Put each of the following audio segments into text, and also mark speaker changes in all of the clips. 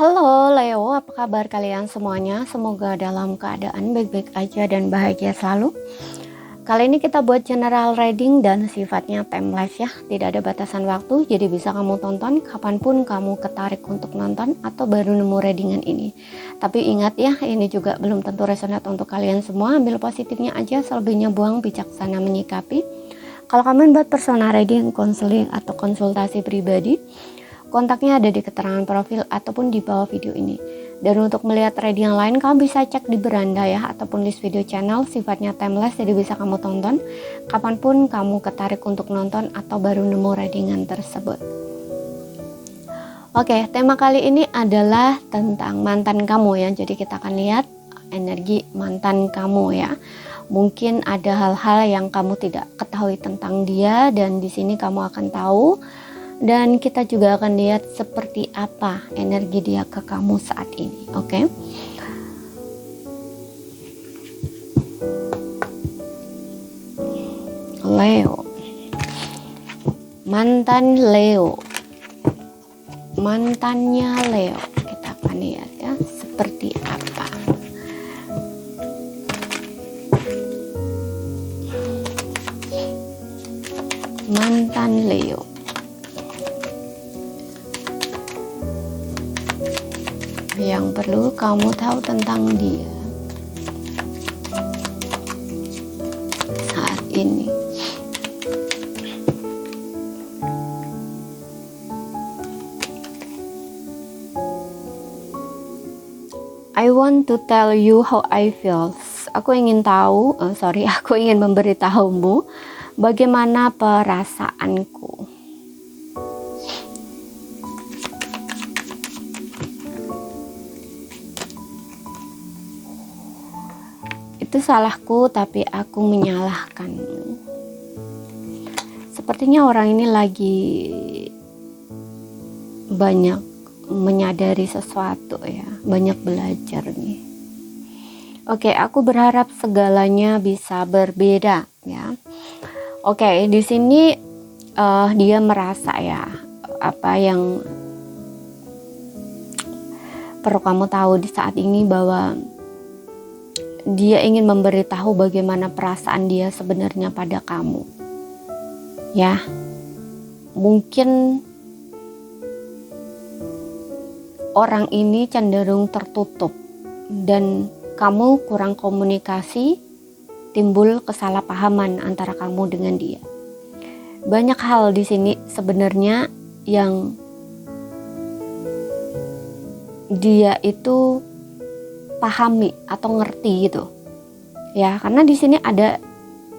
Speaker 1: Halo Leo, apa kabar kalian semuanya? Semoga dalam keadaan baik-baik aja dan bahagia selalu. Kali ini kita buat general reading dan sifatnya timeless ya. Tidak ada batasan waktu, jadi bisa kamu tonton kapanpun kamu ketarik untuk nonton atau baru nemu readingan ini. Tapi ingat ya, ini juga belum tentu resonate untuk kalian semua. Ambil positifnya aja, selebihnya buang, bijaksana menyikapi. Kalau kamu buat personal reading, konseling atau konsultasi pribadi, kontaknya ada di keterangan profil ataupun di bawah video ini. Dan untuk melihat reading yang lain, kamu bisa cek di beranda ya, ataupun list video channel, sifatnya timeless, jadi bisa kamu tonton kapanpun kamu ketarik untuk nonton atau baru nemu readingan tersebut. Oke, tema kali ini adalah tentang mantan kamu ya, jadi kita akan lihat energi mantan kamu ya. Mungkin ada hal-hal yang kamu tidak ketahui tentang dia, dan di sini kamu akan tahu. Dan kita juga akan lihat seperti apa energi dia ke kamu saat ini, oke? Leo, mantan Leo, mantannya Leo, kita akan lihat ya seperti apa. Mantan Leo. Yang perlu kamu tahu tentang dia saat ini. I want to tell you how I feel. Aku ingin tahu, aku ingin memberitahumu bagaimana perasaanku. Itu salahku, tapi aku menyalahkanmu. Sepertinya orang ini lagi banyak menyadari sesuatu ya, banyak belajar nih. Oke, aku berharap segalanya bisa berbeda ya. Oke, di sini dia merasa ya, apa yang perlu kamu tahu di saat ini, bahwa dia ingin memberitahu bagaimana perasaan dia sebenarnya pada kamu. Ya, mungkin orang ini cenderung tertutup dan kamu kurang komunikasi, timbul kesalahpahaman antara kamu dengan dia. Banyak hal di sini sebenarnya yang dia itu pahami atau ngerti gitu ya, karena di sini ada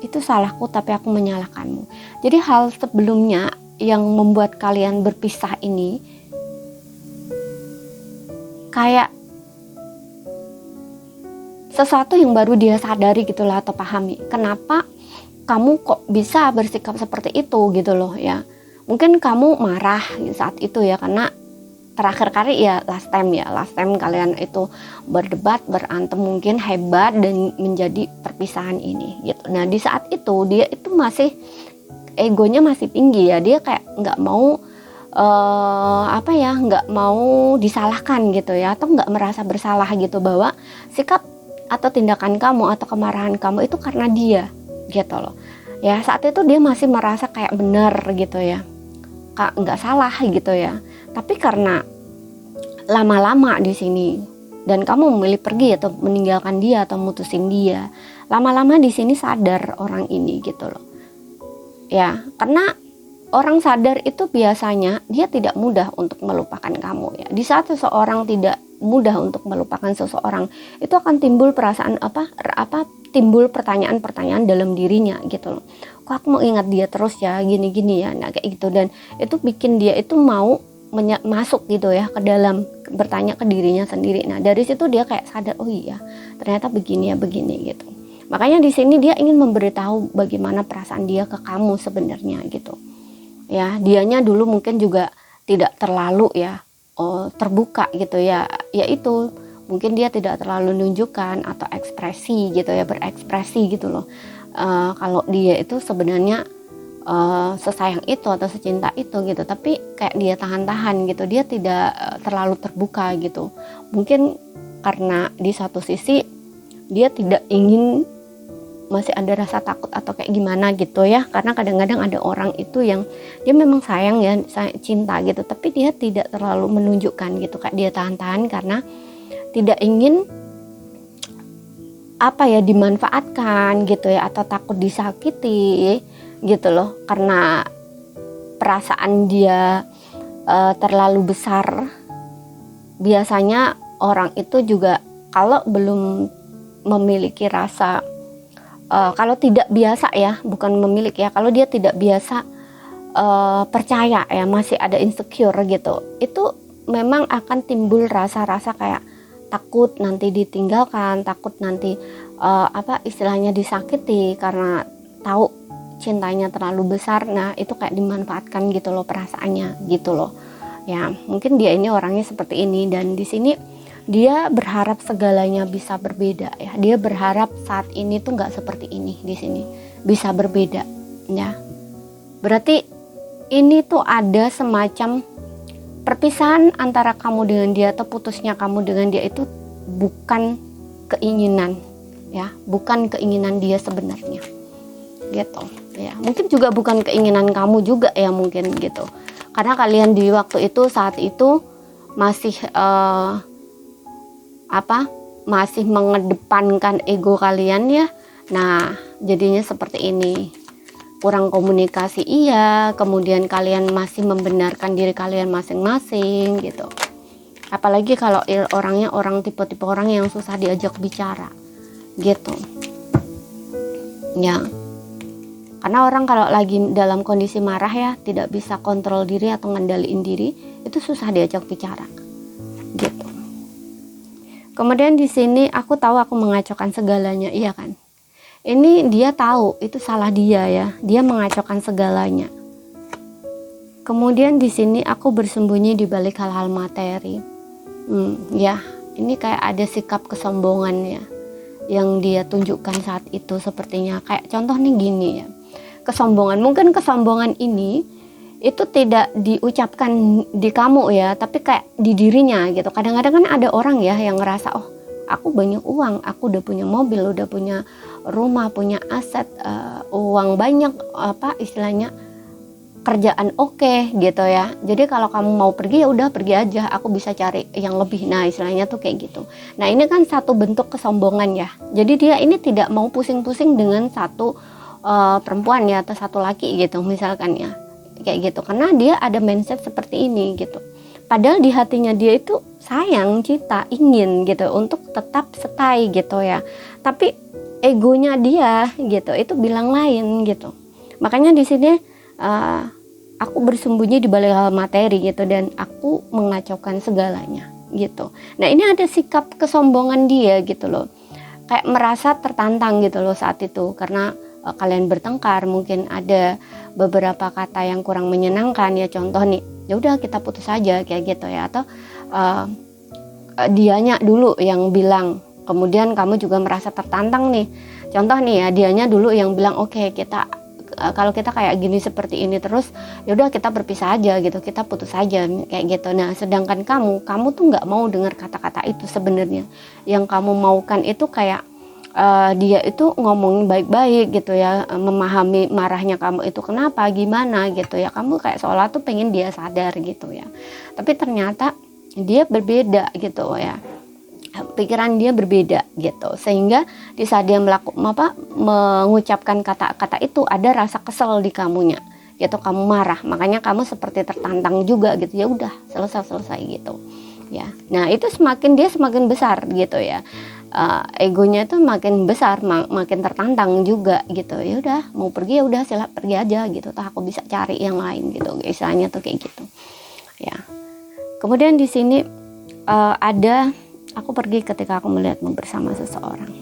Speaker 1: itu salahku tapi aku menyalahkanmu. Jadi hal sebelumnya yang membuat kalian berpisah ini kayak sesuatu yang baru dia sadari gitulah, atau pahami kenapa kamu kok bisa bersikap seperti itu gitu loh ya. Mungkin kamu marah saat itu ya, karena terakhir kali ya last time kalian itu berdebat, berantem mungkin hebat dan menjadi perpisahan ini gitu. Nah di saat itu dia itu masih egonya masih tinggi ya, dia kayak nggak mau nggak mau disalahkan gitu ya, atau nggak merasa bersalah gitu bahwa sikap atau tindakan kamu atau kemarahan kamu itu karena dia gitu loh ya. Saat itu dia masih merasa kayak benar gitu ya, nggak salah gitu ya. Tapi karena lama-lama di sini dan kamu memilih pergi atau meninggalkan dia atau mutusin dia, lama-lama di sini sadar orang ini gitu loh. Ya, karena orang sadar itu biasanya dia tidak mudah untuk melupakan kamu ya. Di saat seseorang tidak mudah untuk melupakan seseorang, itu akan timbul perasaan timbul pertanyaan-pertanyaan dalam dirinya gitu loh. Kok aku mau ingat dia terus ya, gini-gini ya. Nah kayak gitu, dan itu bikin dia itu mau masuk gitu ya ke dalam, bertanya ke dirinya sendiri. Nah dari situ dia kayak sadar, oh iya ternyata begini ya, begini gitu. Makanya di sini dia ingin memberitahu bagaimana perasaan dia ke kamu sebenarnya gitu ya. Dianya dulu mungkin juga tidak terlalu ya terbuka gitu ya, yaitu mungkin dia tidak terlalu nunjukkan atau ekspresi gitu ya, berekspresi gitu loh. Kalau dia itu sebenarnya sesayang itu atau secinta itu gitu, tapi kayak dia tahan-tahan gitu, dia tidak terlalu terbuka gitu. Mungkin karena di satu sisi dia tidak ingin, masih ada rasa takut atau kayak gimana gitu ya, karena kadang-kadang ada orang itu yang dia memang sayang ya, cinta gitu, tapi dia tidak terlalu menunjukkan gitu, kayak dia tahan-tahan karena tidak ingin dimanfaatkan gitu ya, atau takut disakiti gitu loh, karena perasaan dia terlalu besar. Biasanya orang itu juga kalau belum memiliki rasa, kalau tidak biasa ya, bukan memiliki ya, kalau dia tidak biasa percaya ya, masih ada insecure gitu, itu memang akan timbul rasa-rasa kayak takut nanti ditinggalkan, takut nanti istilahnya disakiti karena tahu cintanya terlalu besar. Nah itu kayak dimanfaatkan gitu loh perasaannya gitu loh ya. Mungkin dia ini orangnya seperti ini, dan di sini dia berharap segalanya bisa berbeda ya. Dia berharap saat ini tuh nggak seperti ini, di sini bisa berbeda ya. Berarti ini tuh ada semacam perpisahan antara kamu dengan dia, atau putusnya kamu dengan dia itu bukan keinginan ya, bukan keinginan dia sebenarnya gitu ya. Mungkin juga bukan keinginan kamu juga ya, mungkin gitu, karena kalian di waktu itu, saat itu masih masih mengedepankan ego kalian ya. Nah jadinya seperti ini, kurang komunikasi iya, kemudian kalian masih membenarkan diri kalian masing-masing gitu. Apalagi kalau orangnya tipe-tipe orang yang susah diajak bicara gitu ya. Karena orang kalau lagi dalam kondisi marah ya, tidak bisa kontrol diri atau ngendaliin diri, itu susah diajak bicara gitu. Kemudian di sini aku tahu aku mengacaukan segalanya, iya kan? Ini dia tahu itu salah dia ya, dia mengacaukan segalanya. Kemudian di sini aku bersembunyi di balik hal-hal materi. Ya, ini kayak ada sikap kesombongannya yang dia tunjukkan saat itu sepertinya. Kayak contoh nih gini ya, kesombongan. Mungkin kesombongan ini itu tidak diucapkan di kamu ya, tapi kayak di dirinya gitu. Kadang-kadang kan ada orang ya yang ngerasa, oh aku banyak uang, aku udah punya mobil, udah punya rumah, punya aset, uang banyak, istilahnya kerjaan oke gitu ya. Jadi kalau kamu mau pergi ya udah pergi aja, aku bisa cari yang lebih. Nah istilahnya tuh kayak gitu. Nah ini kan satu bentuk kesombongan ya. Jadi dia ini tidak mau pusing-pusing dengan satu perempuan ya, atau satu laki gitu misalkan ya, kayak gitu, karena dia ada mindset seperti ini gitu. Padahal di hatinya dia itu sayang, cinta, ingin gitu untuk tetap stay gitu ya. Tapi egonya dia gitu itu bilang lain gitu. Makanya di sini aku bersembunyi di balik hal materi gitu, dan aku mengacaukan segalanya gitu. Nah ini ada sikap kesombongan dia gitu loh, kayak merasa tertantang gitu loh saat itu, karena kalian bertengkar, mungkin ada beberapa kata yang kurang menyenangkan ya. Contoh nih, ya udah kita putus aja kayak gitu ya, atau dianya dulu yang bilang, kemudian kamu juga merasa tertantang nih. Contoh nih ya, dianya dulu yang bilang oke, kita kalau kita kayak gini seperti ini terus, ya udah kita berpisah aja gitu, kita putus aja kayak gitu. Nah sedangkan kamu tuh nggak mau dengar kata-kata itu sebenarnya. Yang kamu maukan itu kayak dia itu ngomongin baik-baik gitu ya, memahami marahnya kamu itu kenapa, gimana gitu ya. Kamu kayak seolah tuh pengen dia sadar gitu ya, tapi ternyata dia berbeda gitu ya, pikiran dia berbeda gitu, sehingga di saat dia mengucapkan kata-kata itu ada rasa kesel di kamunya gitu, kamu marah, makanya kamu seperti tertantang juga gitu. Ya udah selesai gitu ya. Nah itu dia semakin besar gitu ya, egonya itu makin besar, makin tertantang juga gitu. Ya udah mau pergi ya udah silahkan pergi aja gitu, toh aku bisa cari yang lain gitu, istilahnya tuh kayak gitu ya. Kemudian di sini ada aku pergi ketika aku melihatmu bersama seseorang.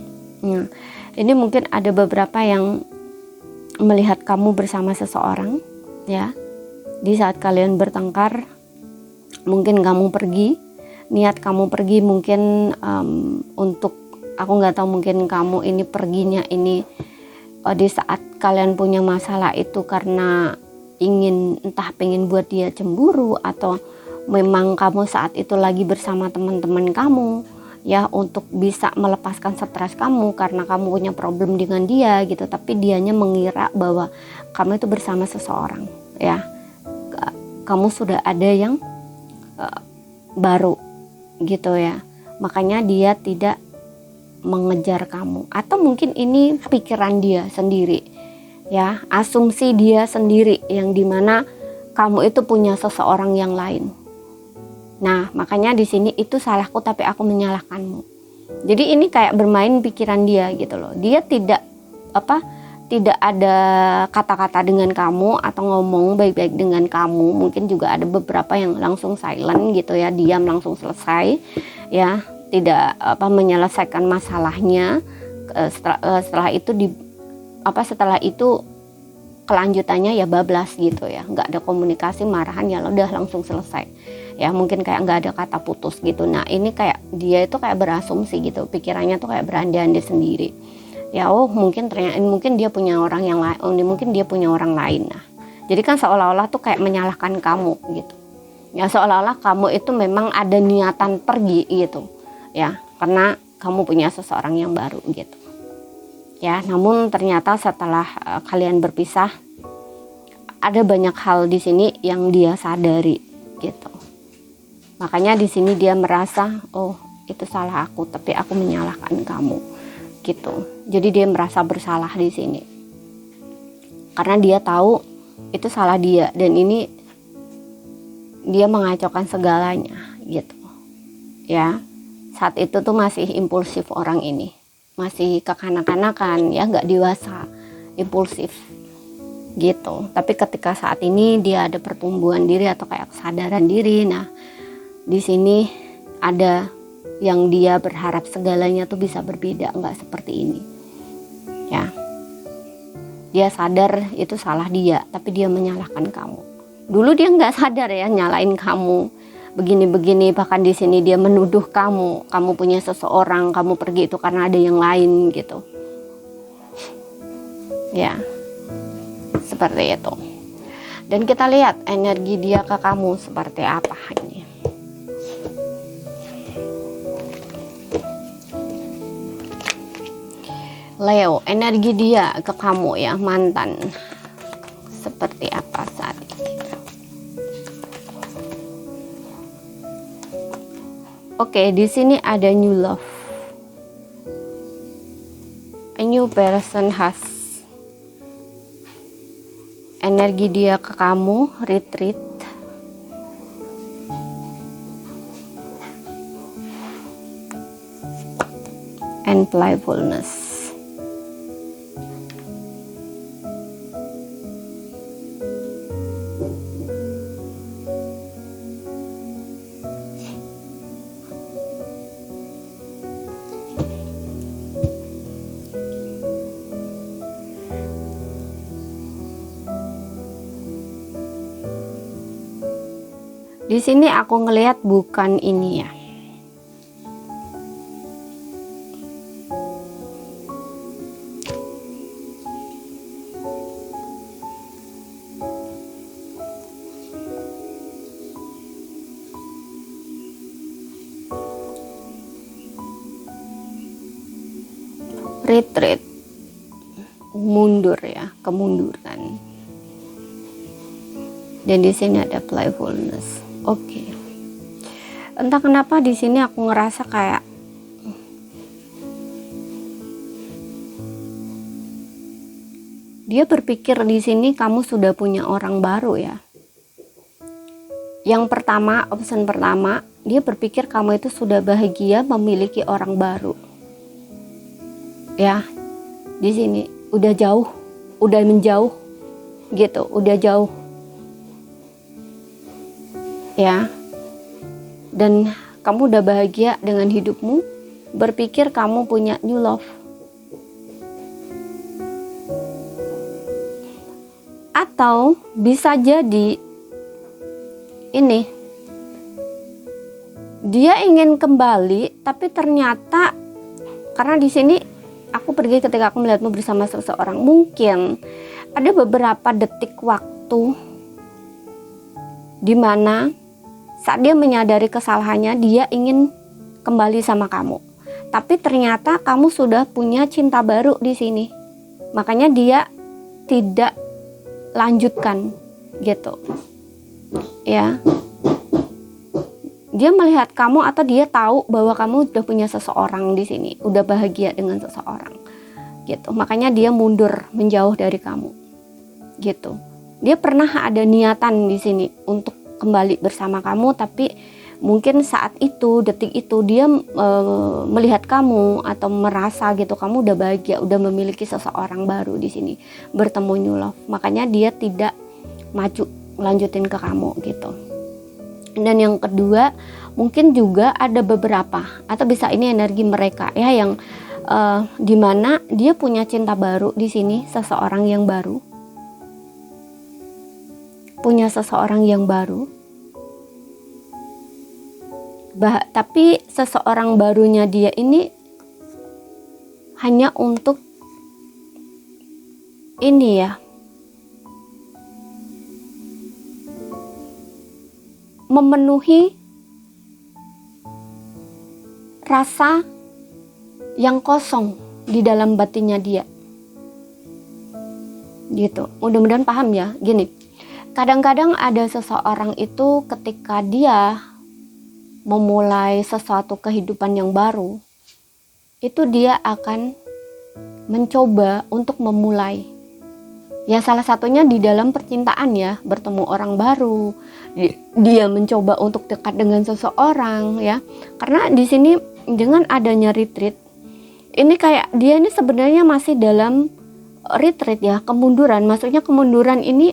Speaker 1: Ini mungkin ada beberapa yang melihat kamu bersama seseorang ya. Di saat kalian bertengkar, mungkin kamu pergi, niat kamu pergi mungkin untuk, aku nggak tahu, mungkin kamu ini perginya ini di saat kalian punya masalah itu karena entah pengen buat dia cemburu, atau memang kamu saat itu lagi bersama teman-teman kamu ya untuk bisa melepaskan stres kamu karena kamu punya problem dengan dia gitu, tapi dianya mengira bahwa kamu itu bersama seseorang ya, kamu sudah ada yang baru gitu ya, makanya dia tidak mengejar kamu. Atau mungkin ini pikiran dia sendiri ya, asumsi dia sendiri yang dimana kamu itu punya seseorang yang lain. Nah, makanya di sini itu salahku tapi aku menyalahkanmu. Jadi ini kayak bermain pikiran dia gitu loh. Dia tidak ada kata-kata dengan kamu atau ngomong baik-baik dengan kamu. Mungkin juga ada beberapa yang langsung silent gitu ya, diam langsung selesai ya, tidak menyelesaikan masalahnya. Setelah itu kelanjutannya ya bablas gitu ya, nggak ada komunikasi, marahan ya udah langsung selesai ya, mungkin kayak nggak ada kata putus gitu. Nah ini kayak dia itu kayak berasumsi gitu, pikirannya tuh kayak berandai-andai sendiri ya, mungkin dia punya orang yang lain, mungkin dia punya orang lain. Nah jadi kan seolah-olah tuh kayak menyalahkan kamu gitu ya, seolah-olah kamu itu memang ada niatan pergi gitu ya, karena kamu punya seseorang yang baru gitu ya. Namun ternyata setelah kalian berpisah, ada banyak hal di sini yang dia sadari gitu. Makanya di sini dia merasa, oh itu salah aku, tapi aku menyalahkan kamu gitu. Jadi dia merasa bersalah di sini karena dia tahu itu salah dia, dan ini dia mengacaukan segalanya gitu ya. Saat itu tuh masih impulsif orang ini, masih kekanak-kanakan ya, nggak dewasa, impulsif gitu. Tapi ketika saat ini dia ada pertumbuhan diri atau kayak kesadaran diri. Nah di sini ada yang dia berharap segalanya tuh bisa berbeda, nggak seperti ini ya. Dia sadar itu salah dia, tapi dia menyalahkan kamu. Dulu dia nggak sadar ya, nyalain kamu begini-begini, bahkan di sini dia menuduh kamu punya seseorang, kamu pergi itu karena ada yang lain gitu ya, seperti itu. Dan kita lihat energi dia ke kamu seperti apa ini. Leo, energi dia ke kamu ya, mantan, seperti apa saat ini? Oke, di sini ada new love. A new person has. Energi dia ke kamu, retreat. And playfulness. Di sini aku ngelihat bukan ini ya. Retreat, mundur ya, kemunduran. Dan di sini ada playfulness. Oke. Entah kenapa di sini aku ngerasa kayak dia berpikir di sini kamu sudah punya orang baru ya. Yang pertama, option pertama, dia berpikir kamu itu sudah bahagia memiliki orang baru. Ya. Di sini udah jauh, udah menjauh gitu, udah jauh. Ya, dan kamu udah bahagia dengan hidupmu, berpikir kamu punya new love. Atau bisa jadi ini, dia ingin kembali, tapi ternyata karena di sini aku pergi ketika aku melihatmu bersama seseorang. Mungkin ada beberapa detik waktu di mana saat dia menyadari kesalahannya, dia ingin kembali sama kamu. Tapi ternyata kamu sudah punya cinta baru di sini. Makanya dia tidak lanjutkan gitu. Ya. Dia melihat kamu atau dia tahu bahwa kamu udah punya seseorang di sini, udah bahagia dengan seseorang. Gitu. Makanya dia mundur, menjauh dari kamu. Gitu. Dia pernah ada niatan di sini untuk kembali bersama kamu, tapi mungkin saat itu, detik itu dia melihat kamu atau merasa gitu kamu udah bahagia, udah memiliki seseorang baru di sini, bertemu new love. Makanya dia tidak maju lanjutin ke kamu gitu. Dan yang kedua, mungkin juga ada beberapa atau bisa ini energi mereka ya yang dimana dia punya cinta baru di sini, seseorang yang baru, punya seseorang yang baru. Tapi seseorang barunya dia ini hanya untuk ini ya, memenuhi rasa yang kosong di dalam batinnya dia. Gitu. Mudah-mudahan paham ya. Gini, kadang-kadang ada seseorang itu ketika dia memulai sesuatu kehidupan yang baru, itu dia akan mencoba untuk memulai. Ya salah satunya di dalam percintaan ya, bertemu orang baru, dia mencoba untuk dekat dengan seseorang ya. Karena di sini dengan adanya retreat, ini kayak dia ini sebenarnya masih dalam retreat ya, kemunduran. Maksudnya kemunduran ini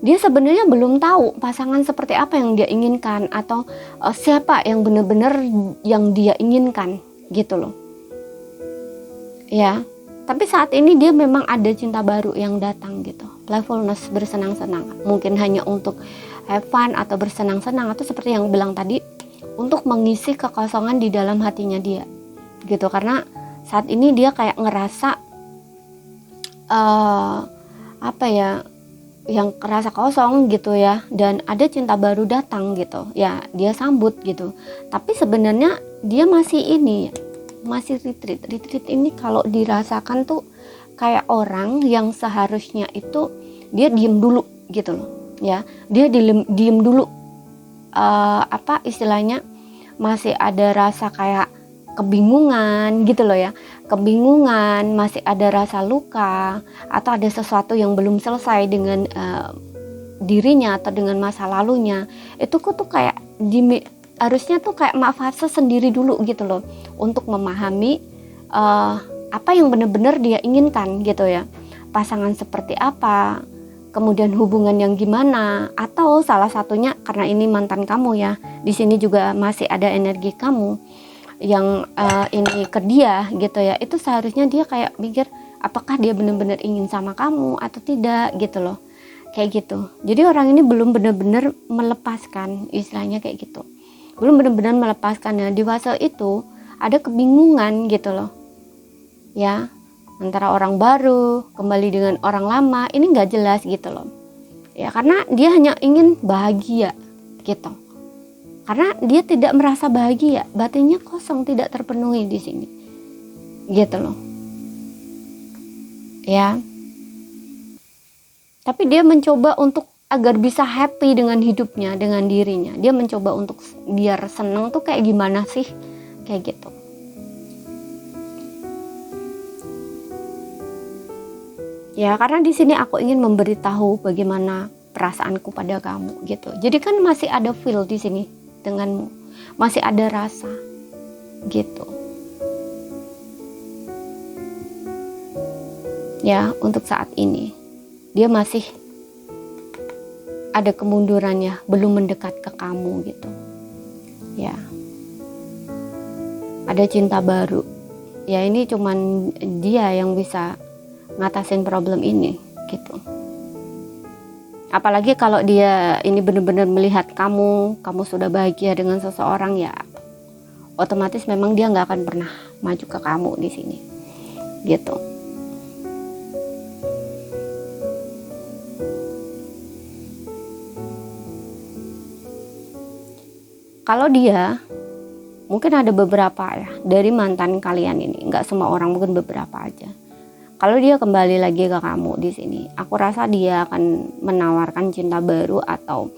Speaker 1: dia sebenarnya belum tahu pasangan seperti apa yang dia inginkan atau siapa yang benar-benar yang dia inginkan gitu loh. Ya, tapi saat ini dia memang ada cinta baru yang datang gitu. Playfulness, bersenang-senang. Mungkin hanya untuk have fun atau bersenang-senang atau seperti yang bilang tadi untuk mengisi kekosongan di dalam hatinya dia. Gitu, karena saat ini dia kayak ngerasa apa ya, yang kerasa kosong gitu ya, dan ada cinta baru datang gitu ya, dia sambut gitu. Tapi sebenarnya dia masih ini ya, masih retreat ini kalau dirasakan tuh kayak orang yang seharusnya itu dia diem dulu gitu loh ya, dia diem dulu, apa istilahnya, masih ada rasa kayak kebingungan gitu loh ya, kebingungan, masih ada rasa luka atau ada sesuatu yang belum selesai dengan dirinya atau dengan masa lalunya. Itu tuh kayak harusnya tuh kayak fase sendiri dulu gitu loh untuk memahami apa yang benar-benar dia inginkan gitu ya, pasangan seperti apa, kemudian hubungan yang gimana, atau salah satunya karena ini mantan kamu ya, di sini juga masih ada energi kamu yang ini ke dia gitu ya. Itu seharusnya dia kayak mikir apakah dia benar-benar ingin sama kamu atau tidak gitu loh, kayak gitu. Jadi orang ini belum benar-benar melepaskan, istilahnya kayak gitu, belum benar-benar melepaskannya. Di fase itu ada kebingungan gitu loh ya, antara orang baru kembali dengan orang lama, ini nggak jelas gitu loh ya, karena dia hanya ingin bahagia gitu. Karena dia tidak merasa bahagia, batinnya kosong, tidak terpenuhi di sini, gitu loh, ya. Tapi dia mencoba untuk agar bisa happy dengan hidupnya, dengan dirinya. Dia mencoba untuk biar seneng tuh kayak gimana sih, kayak gitu. Ya, karena di sini aku ingin memberitahu bagaimana perasaanku pada kamu, gitu. Jadi kan masih ada feel di sini denganmu, masih ada rasa gitu ya. Untuk saat ini dia masih ada kemundurannya, belum mendekat ke kamu gitu ya. Ada cinta baru ya, ini cuman dia yang bisa ngatasin problem ini gitu. Apalagi kalau dia ini benar-benar melihat kamu sudah bahagia dengan seseorang ya, otomatis memang dia nggak akan pernah maju ke kamu di sini gitu. Kalau dia, mungkin ada beberapa ya dari mantan kalian ini, nggak semua orang, mungkin beberapa aja. Kalau dia kembali lagi ke kamu di sini, aku rasa dia akan menawarkan cinta baru atau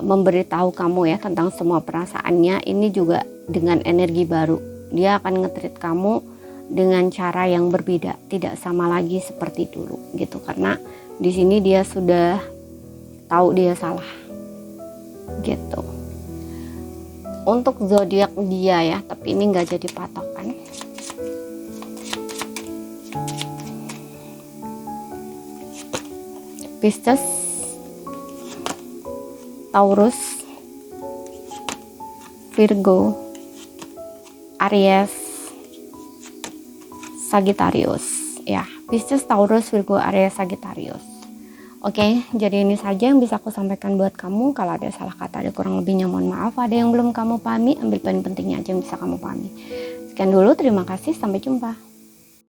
Speaker 1: memberitahu kamu ya tentang semua perasaannya. Ini juga dengan energi baru. Dia akan nge-treat kamu dengan cara yang berbeda, tidak sama lagi seperti dulu gitu. Karena di sini dia sudah tahu dia salah gitu. Untuk zodiak dia ya, tapi ini nggak jadi patokan. Pisces, Taurus, Virgo, Aries, Sagittarius ya. Pisces, Taurus, Virgo, Aries, Sagittarius. Oke, jadi ini saja yang bisa aku sampaikan buat kamu. Kalau ada salah kata, ada kurang lebihnya mohon maaf. Ada yang belum kamu pahami, ambil poin pentingnya aja yang bisa kamu pahami. Sekian dulu, terima kasih, sampai jumpa.